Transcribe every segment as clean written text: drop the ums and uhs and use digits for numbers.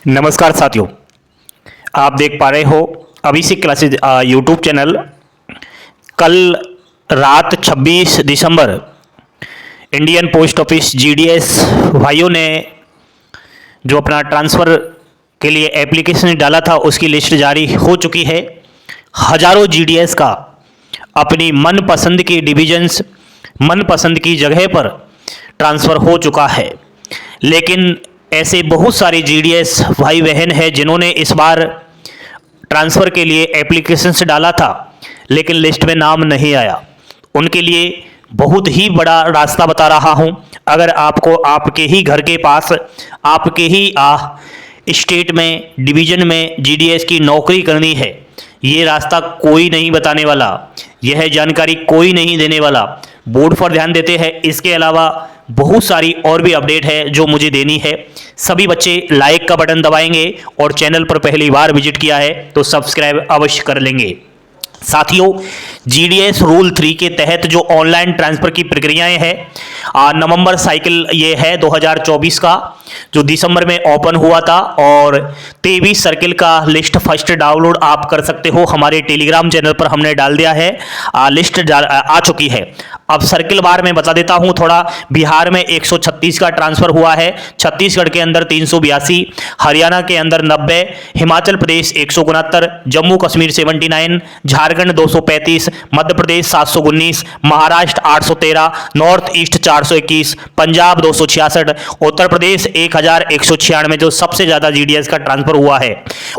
नमस्कार साथियों, आप देख पा रहे हो अभिषेक क्लासेज यूट्यूब चैनल। कल रात 26 दिसंबर इंडियन पोस्ट ऑफिस जीडीएस भाइयों ने जो अपना ट्रांसफ़र के लिए एप्लीकेशन डाला था उसकी लिस्ट जारी हो चुकी है। हजारों जीडीएस का अपनी मनपसंद की डिविजन्स, मनपसंद की जगह पर ट्रांसफ़र हो चुका है। लेकिन ऐसे बहुत सारे जीडीएस भाई बहन हैं जिन्होंने इस बार ट्रांसफ़र के लिए एप्लीकेशन से डाला था लेकिन लिस्ट में नाम नहीं आया। उनके लिए बहुत ही बड़ा रास्ता बता रहा हूं। अगर आपको आपके ही घर के पास, आपके ही स्टेट में, डिवीज़न में जीडीएस की नौकरी करनी है, ये रास्ता कोई नहीं बताने वाला, यह जानकारी कोई नहीं देने वाला। बोर्ड पर ध्यान देते हैं। इसके अलावा बहुत सारी और भी अपडेट है जो मुझे देनी है। सभी बच्चे लाइक का बटन दबाएंगे और चैनल पर पहली बार विजिट किया है तो सब्सक्राइब अवश्य कर लेंगे। साथियों, जीडीएस रूल 3 के तहत जो ऑनलाइन ट्रांसफ़र की प्रक्रियाएं हैं, नवंबर साइकिल ये है 2024 का, जो दिसंबर में ओपन हुआ था, और 23 सर्किल का लिस्ट फर्स्ट डाउनलोड आप कर सकते हो। हमारे टेलीग्राम चैनल पर हमने डाल दिया है, लिस्ट आ चुकी है। अब सर्किल बार में बता देता हूं थोड़ा। बिहार में 136 का ट्रांसफ़र हुआ है, छत्तीसगढ़ के अंदर 382, हरियाणा के अंदर 90, हिमाचल प्रदेश 169, जम्मू कश्मीर 79, झारखंड 235, मध्य प्रदेश 719, महाराष्ट्र 813, नॉर्थ ईस्ट 421, पंजाब 266, उत्तर प्रदेश 1196 जो सबसे ज्यादा जीडीएस का ट्रांसफर हुआ है,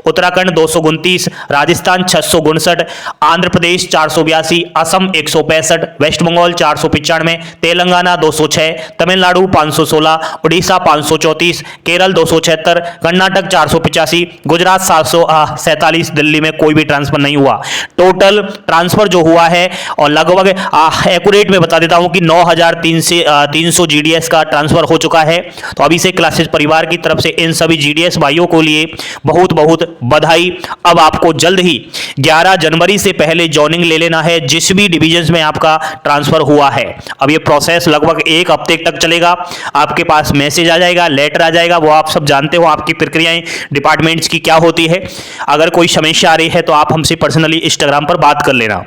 उत्तराखंड 229, राजस्थान 659, आंध्र प्रदेश 482, असम 165, वेस्ट बंगाल 495, तेलंगाना 206, तमिलनाडु 516, उड़ीसा 534, केरल 276, कर्नाटक 485, गुजरात 747, दिल्ली में कोई भी ट्रांसफर नहीं हुआ। टोटल ट्रांसफर जो हुआ है और लगभग एक्यूरेट में बता देता हूं कि 9300 जीडीएस का ट्रांसफर हो चुका है। तो अभी से क्लासेस परिवार की तरफ से इन सभी जीडीएस भाइयों को लिए बहुत बहुत बधाई। अब आपको जल्द ही 11 जनवरी से पहले जॉइनिंग ले लेना है जिस भी डिवीजन में आपका ट्रांसफर हुआ है। अब ये प्रोसेस लगभग 1 हफ्ते तक चलेगा। आपके पास मैसेज आ जाएगा, लेटर आ जाएगा, वो आप सब जानते हो आपकी प्रक्रियाएं डिपार्टमेंट्स की क्या होती है। अगर कोई समस्या आ रही है तो आप हमसे पर्सनली इंस्टाग्राम पर बात कर लेना।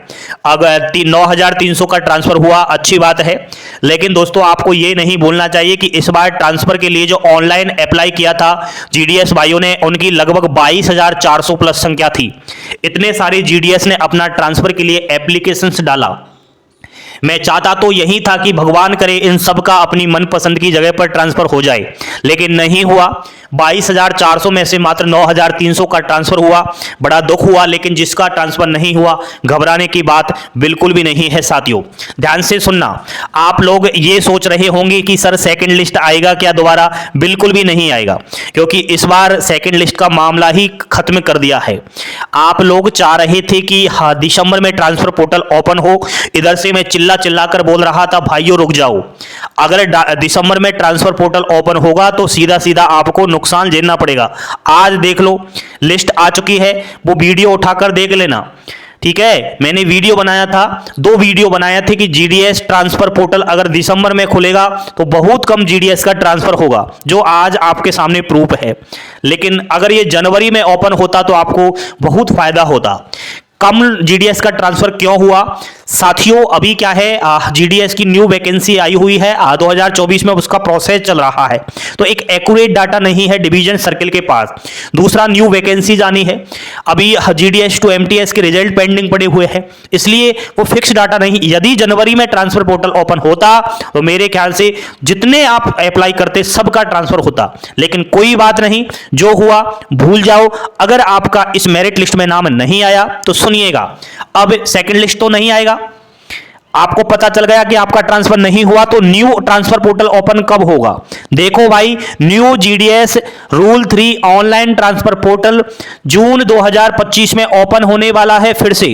अगर 9300 का ट्रांसफर हुआ, अच्छी बात है, लेकिन दोस्तों आपको ये नहीं बोलना चाहिए कि इस बार ट्रांसफर के लिए जो ऑनलाइन अप्लाई किया था जीडीएस भाइयों ने, उनकी लगभग 22,400 प्लस संख्या थी। इतने सारे जीडीएस ने अपना ट्रांसफर के लिए एप्लीकेशंस डाला। मैं चाहता तो यही था कि भगवान करे इन सब का अपनी मनपसंद की जगह पर ट्रांसफर हो जाए, लेकिन नहीं हुआ। 22,400 में से मात्र 9,300 का ट्रांसफर हुआ। बड़ा दुख हुआ, लेकिन जिसका ट्रांसफर नहीं हुआ, घबराने की बात बिल्कुल भी नहीं है। साथियों ध्यान से सुनना। आप लोग ये सोच रहे होंगे कि सर सेकंड लिस्ट आएगा क्या दोबारा? बिल्कुल भी नहीं आएगा, क्योंकि इस बार सेकंड लिस्ट का मामला ही खत्म कर दिया है। आप लोग चाह रहे थे कि हाँ दिसंबर में ट्रांसफर पोर्टल ओपन हो। इधर से मैं चिल्ला कर बोल रहा था भाइयों रुक जाओ, अगर दिसंबर में ट्रांसफर पोर्टल ओपन होगा तो सीधा सीधा आपको नुकसान झेलना पड़ेगा। आज देख लो, लिस्ट आ चुकी है, वो वीडियो उठाकर देख लेना, ठीक है। मैंने वीडियो बनाया था, 2 वीडियो बनाए थे कि जीडीएस ट्रांसफर पोर्टल अगर दिसंबर में खुलेगा तो बहुत कम जीडीएस का ट्रांसफर होगा, जो आज आपके सामने प्रूफ है। लेकिन अगर ये जनवरी में ओपन होता तो आपको बहुत फायदा होता। कम जीडीएस का ट्रांसफर क्यों हुआ साथियों? अभी क्या है, जीडीएस की न्यू वैकेंसी आई हुई है 2024 में, उसका प्रोसेस चल रहा है, तो एक एक्यूरेट डाटा नहीं है डिवीजन सर्किल के पास। दूसरा, न्यू वैकेंसी जानी है, अभी जीडीएस टू एमटीएस के रिजल्ट पेंडिंग पड़े हुए हैं, इसलिए वो फिक्स डाटा नहीं। यदि जनवरी में ट्रांसफर पोर्टल ओपन होता तो मेरे ख्याल से जितने आप अप्लाई करते सबका ट्रांसफर होता, लेकिन कोई बात नहीं, जो हुआ भूल जाओ। अगर आपका इस मेरिट लिस्ट में नाम नहीं आया तो सुनिएगा, अब सेकंड लिस्ट तो नहीं आएगा। आपको पता चल गया कि आपका ट्रांसफर नहीं हुआ, तो न्यू ट्रांसफर पोर्टल ओपन कब होगा? देखो भाई, new GDS rule 3 online transfer portal June 2025 में ओपन होने वाला है। फिर से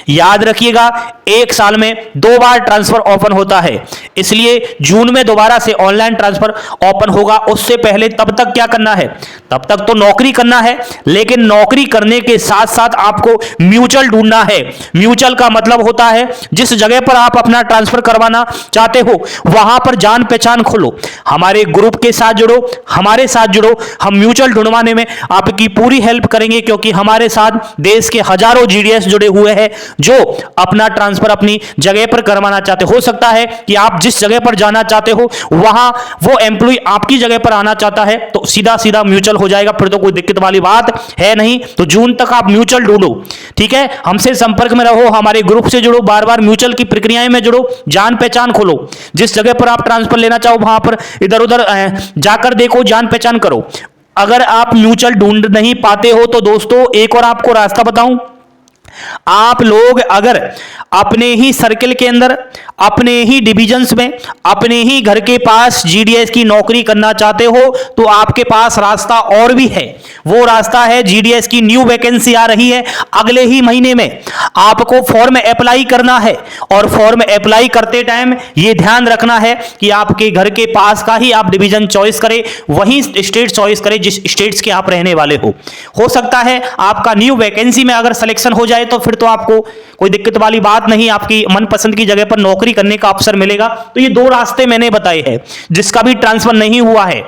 याद रखिएगा, 1 साल में 2 बार ट्रांसफर ओपन होता है, इसलिए जून में दोबारा से ऑनलाइन ट्रांसफर ओपन होगा। उससे पहले तब तक क्या करना है? तब तक तो नौकरी करना है, लेकिन नौकरी करने के साथ साथ आपको म्यूचुअल ढूंढना है। म्यूचुअल का मतलब होता है जिस जगह पर आप आप अपना ट्रांसफर करवाना चाहते हो वहां पर जान पहचान खोलो, हमारे ग्रुप के साथ जुड़ो, हमारे साथ जुड़ो, हम म्यूचुअल ढूंढवाने में आपकी पूरी हेल्प करेंगे, क्योंकि हमारे साथ देश के हजारों जीडीएस जुड़े हुए हैं जो अपना ट्रांसफर अपनी जगह पर करवाना चाहते। हो सकता है कि आप जिस जगह पर जाना चाहते हो वहां वो एम्प्लॉय आपकी जगह पर आना चाहता है, तो सीधा सीधा म्यूचुअल हो जाएगा, फिर तो कोई दिक्कत वाली बात है नहीं। तो जून तक आप म्यूचुअल ढूंढो, ठीक है, हमसे संपर्क में रहो, हमारे ग्रुप से जुड़ो, बार बार म्यूचुअल की प्रक्रियाएं में जुड़ो, जान पहचान खोलो, जिस जगह पर आप ट्रांसफर लेना चाहो वहां पर इधर उधर जाकर देखो, जान पहचान करो। अगर आप म्यूचुअल ढूंढ नहीं पाते हो तो दोस्तों एक और आपको रास्ता बताऊं, आप लोग अगर अपने ही सर्कल के अंदर, अपने ही डिविजन्स में, अपने ही घर के पास जीडीएस की नौकरी करना चाहते हो तो आपके पास रास्ता और भी है। वो रास्ता है, जीडीएस की न्यू वैकेंसी आ रही है अगले ही महीने में, आपको फॉर्म अप्लाई करना है और फॉर्म अप्लाई करते टाइम ये ध्यान रखना है कि आपके घर के पास का ही आप डिवीजन चॉइस करें, वही स्टेट चॉइस करें जिस स्टेट्स के आप रहने वाले हो सकता है आपका न्यू वैकेंसी में अगर सिलेक्शन हो जाए तो फिर तो आपको कोई दिक्कत वाली बात नहीं, आपकी मनपसंद की जगह पर नौकरी करने का अवसर मिलेगा। तो ये दो रास्ते मैंने बताए हैं, जिसका भी ट्रांसफर नहीं हुआ है,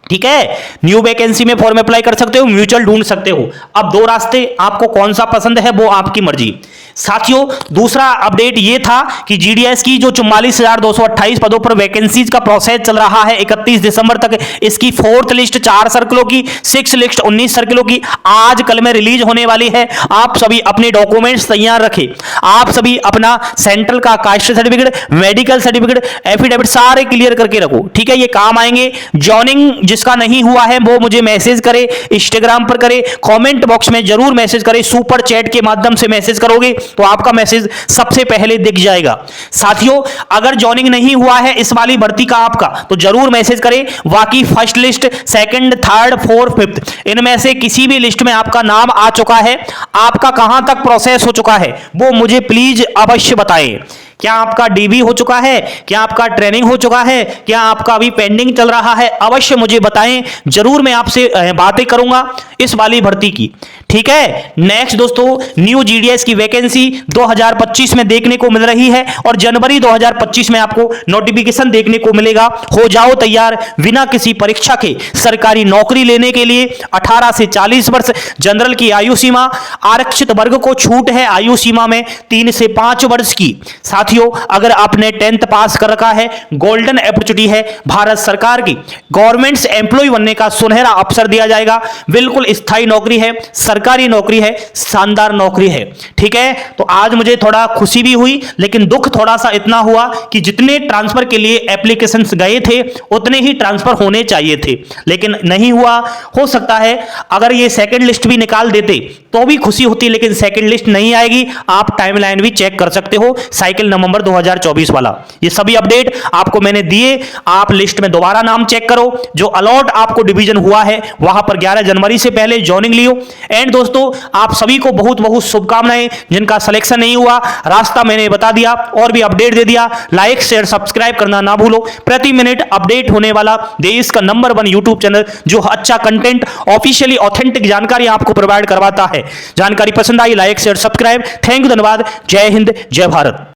ठीक है, न्यू वैकेंसी में फॉर्म अप्लाई कर सकते हो, म्यूचुअल ढूंढ सकते हो। अब दो रास्ते आपको कौन सा पसंद है वो आपकी मर्जी। साथियों दूसरा अपडेट ये था कि जीडीएस की जो 44,228 पदों पर वैकेंसीज का प्रोसेस चल रहा है 31 दिसंबर तक, इसकी 4th लिस्ट 4 सर्कलों की, 6th लिस्ट 19 सर्कलों की आज कल में रिलीज होने वाली है। आप सभी अपने डॉक्यूमेंट्स तैयार रखें, आप सभी अपना सेंट्रल का caste certificate, medical certificate, affidavit सारे क्लियर करके रखो, ठीक है, ये काम आएंगे। जॉइनिंग जिसका नहीं हुआ है वो मुझे मैसेज करे, इंस्टाग्राम पर करे, कमेंट बॉक्स में जरूर मैसेज करे, सुपर चैट के माध्यम से मैसेज करोगे तो आपका मैसेज सबसे पहले दिख जाएगा। साथियों अगर जॉइनिंग नहीं हुआ है इस वाली भर्ती का आपका तो जरूर मैसेज करें, बाकी first list, second, third, fourth, fifth इनमें से किसी भी लिस्ट में आपका नाम आ चुका है, आपका कहां तक प्रोसेस हो चुका है वो मुझे प्लीज अवश्य बताएं। क्या आपका डीबी हो चुका है, क्या आपका ट्रेनिंग हो चुका है, क्या आपका अभी पेंडिंग चल रहा है, अवश्य मुझे बताएं, जरूर मैं आपसे बातें करूंगा इस वाली भर्ती की, ठीक है। नेक्स्ट दोस्तों न्यू जीडीएस की वैकेंसी 2025 में देखने को मिल रही है और जनवरी 2025 में आपको नोटिफिकेशन देखने को मिलेगा। हो जाओ तैयार, बिना किसी परीक्षा के सरकारी नौकरी लेने के लिए 18 से 40 वर्ष जनरल की आयु सीमा, आरक्षित वर्ग को छूट है आयु सीमा में 3 से 5 वर्ष की। साथियों अगर आपने 10th पास कर रखा है, गोल्डन अपॉर्चुनिटी है, भारत सरकार की गवर्नमेंट एम्प्लॉय बनने का सुनहरा अवसर दिया जाएगा, बिल्कुल स्थायी नौकरी है, सरकारी नौकरी है, शानदार नौकरी है, ठीक है। तो आज मुझे थोड़ा खुशी भी हुई लेकिन दुख थोड़ा सा इतना हुआ कि जितने ट्रांसफर के लिए एप्लीकेशंस गए थे उतने ही ट्रांसफर होने चाहिए थे लेकिन नहीं हुआ। हो सकता है अगर ये सेकंड लिस्ट भी निकाल देते तो भी खुशी होती, लेकिन सेकंड लिस्ट नहीं आएगी। आप टाइमलाइन भी चेक कर सकते हो, साइकिल नवंबर 2024 वाला। ये सभी अपडेट आपको मैंने दिए, आप लिस्ट में दोबारा नाम चेक करो, जो अलॉट आपको डिवीजन हुआ है वहां पर 11 जनवरी से पहले जॉइनिंग लियो। एंड दोस्तों आप सभी को बहुत बहुत शुभकामनाएं, जिनका सिलेक्शन नहीं हुआ रास्ता मैंने बता दिया और भी अपडेट दे दिया। लाइक शेयर सब्सक्राइब करना ना भूलो, प्रति मिनट अपडेट होने वाला देश का नंबर 1 यूट्यूब चैनल जो अच्छा कंटेंट, ऑफिशियली ऑथेंटिक जानकारी आपको प्रोवाइड करवाता है। जानकारी पसंद I like share subscribe. Thank you, धन्यवाद, जय हिंद जय भारत।